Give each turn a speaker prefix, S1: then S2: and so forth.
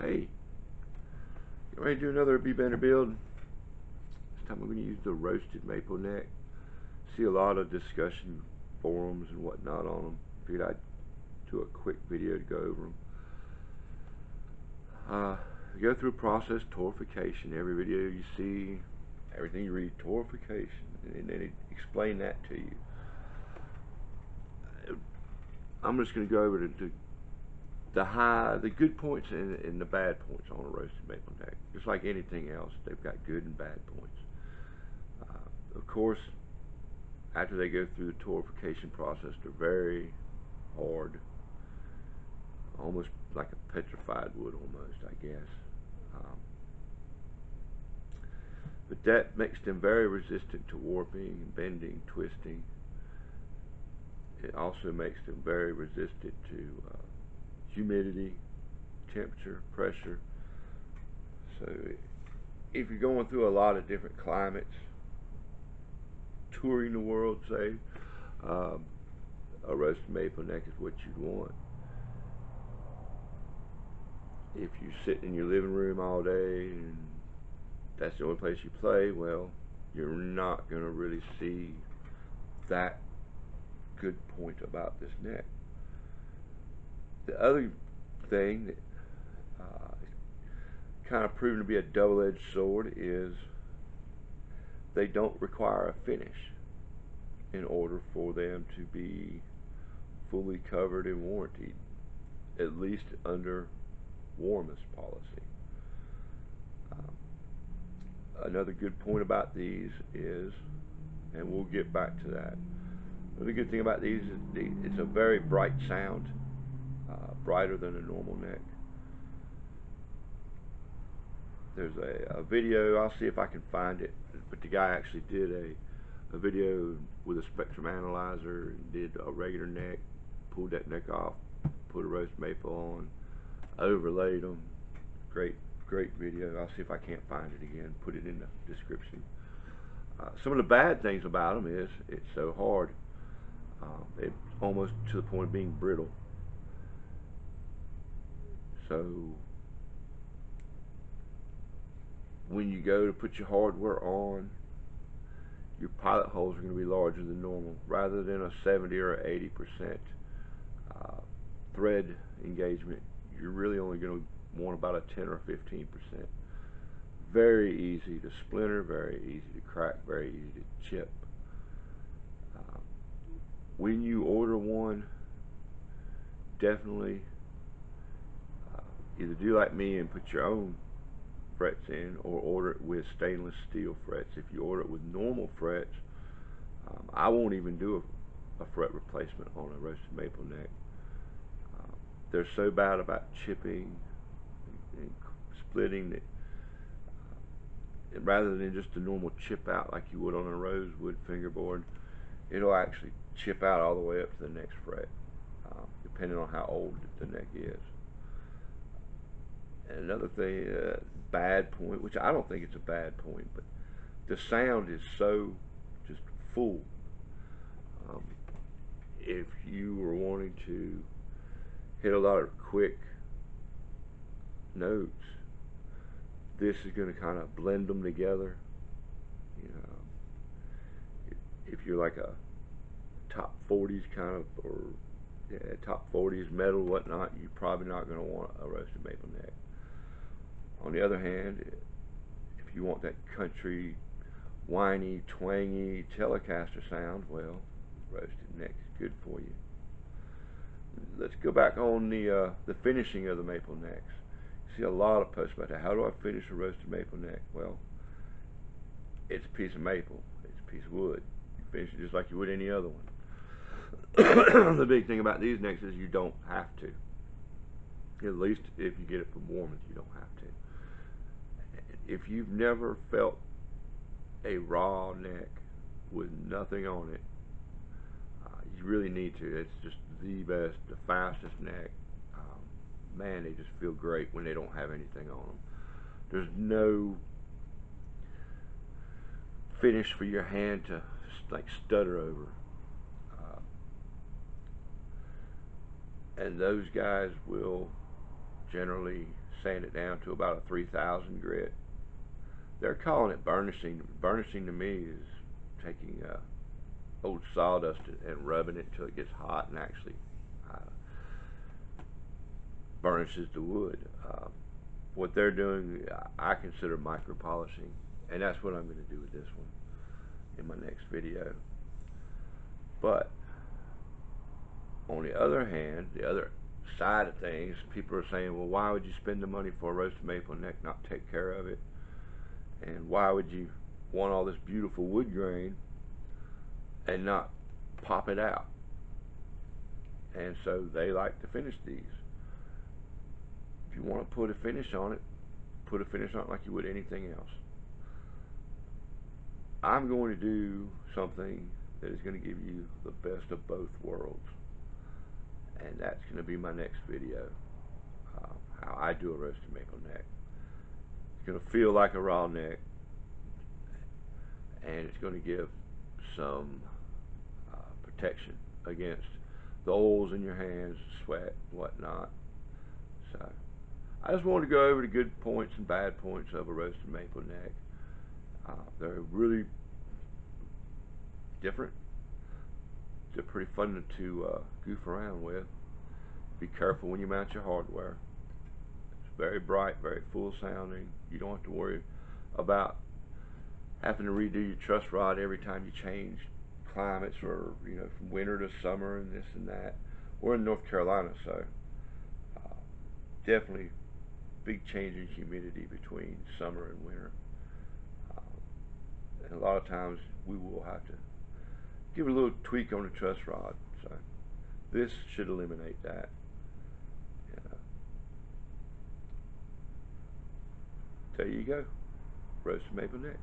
S1: Hey, get ready to do another Be Better build. This time I'm going to use the roasted maple neck. See a lot of discussion forums and whatnot on them. Figured I'd do a quick video to go over them. Go through process torfication. Every video you see, everything you read, torfication, and then explain that to you. I'm just going to go over to the good points and the bad points on a roasted maple neck. Just like anything else, they've got good and bad points. Of course, after they go through the torfication process, they're very hard, almost like a petrified wood almost, I guess. But that makes them very resistant to warping, bending, twisting. It also makes them very resistant to humidity, temperature, pressure. So if you're going through a lot of different climates, touring the world, say, a roasted maple neck is what you'd want. If you sit in your living room all day and that's the only place you play, well, you're not going to really see that good point about this neck. The other thing that kind of proven to be a double-edged sword is they don't require a finish in order for them to be fully covered and warranted, at least under warmest policy. Another good point about these is, and we'll get back to that, the good thing about these is it's a very bright sound, brighter than a normal neck. There's a video, I'll see if I can find it, but the guy actually did a video with a spectrum analyzer and did a regular neck, pulled that neck off, put a roast maple on, overlaid them. Great video. I'll see if I can't find it again, put it in the description. Some of the bad things about them is it's so hard. It's almost to the point of being brittle. So when you go to put your hardware on, your pilot holes are going to be larger than normal. Rather than a 70 or 80% thread engagement, you're really only going to want about a 10 or 15%. Very easy to splinter, very easy to crack, very easy to chip. When you order one, definitely either do like me and put your own frets in, or order it with stainless steel frets. If you order it with normal frets, I won't even do a fret replacement on a roasted maple neck. They're so bad about chipping and splitting that rather than just a normal chip out like you would on a rosewood fingerboard, it'll actually chip out all the way up to the next fret, depending on how old the neck is. And another thing, bad point, which I don't think it's a bad point, but the sound is so just full. If you were wanting to hit a lot of quick notes, this is going to kind of blend them together. You know, if you're like a top 40s kind of, or top 40s metal, whatnot, you're probably not going to want a roasted maple neck. On the other hand, if you want that country, whiny, twangy Telecaster sound, well, roasted neck is good for you. Let's go back on the finishing of the maple necks. You see a lot of posts about that. How do I finish a roasted maple neck? Well, it's a piece of maple. It's a piece of wood. You finish it just like you would any other one. The big thing about these necks is you don't have to. At least if you get it from Warmans, you don't have to. If you've never felt a raw neck with nothing on it, you really need to. It's just the best, the fastest neck. Man, they just feel great when they don't have anything on them. There's no finish for your hand to like stutter over. And those guys will generally sand it down to about a 3,000 grit. They're calling it burnishing. Burnishing to me is taking old sawdust and rubbing it until it gets hot and actually uh, burnishes the wood. What they're doing, I consider micro polishing, and that's what I'm going to do with this one in my next video. But on the other hand, the other side of things, people are saying, well, why would you spend the money for a roasted maple neck, not take care of it? And why would you want all this beautiful wood grain and not pop it out? And so they like to finish these. If you want to put a finish on it, put a finish on it like you would anything else. I'm going to do something that is going to give you the best of both worlds, and that's going to be my next video, how I do a roasted maple neck. It's going to feel like a raw neck, and it's going to give some protection against the oils in your hands, sweat, whatnot. So I just wanted to go over the good points and bad points of a roasted maple neck. They're really different. They're pretty fun to goof around with. Be careful when you mount your hardware. It's very bright, very full sounding. You don't have to worry about having to redo your truss rod every time you change climates, or from winter to summer and this and that. We're in North Carolina, so definitely big change in humidity between summer and winter. And a lot of times we will have to give a little tweak on the truss rod. So this should eliminate that. There you go, roasted maple neck.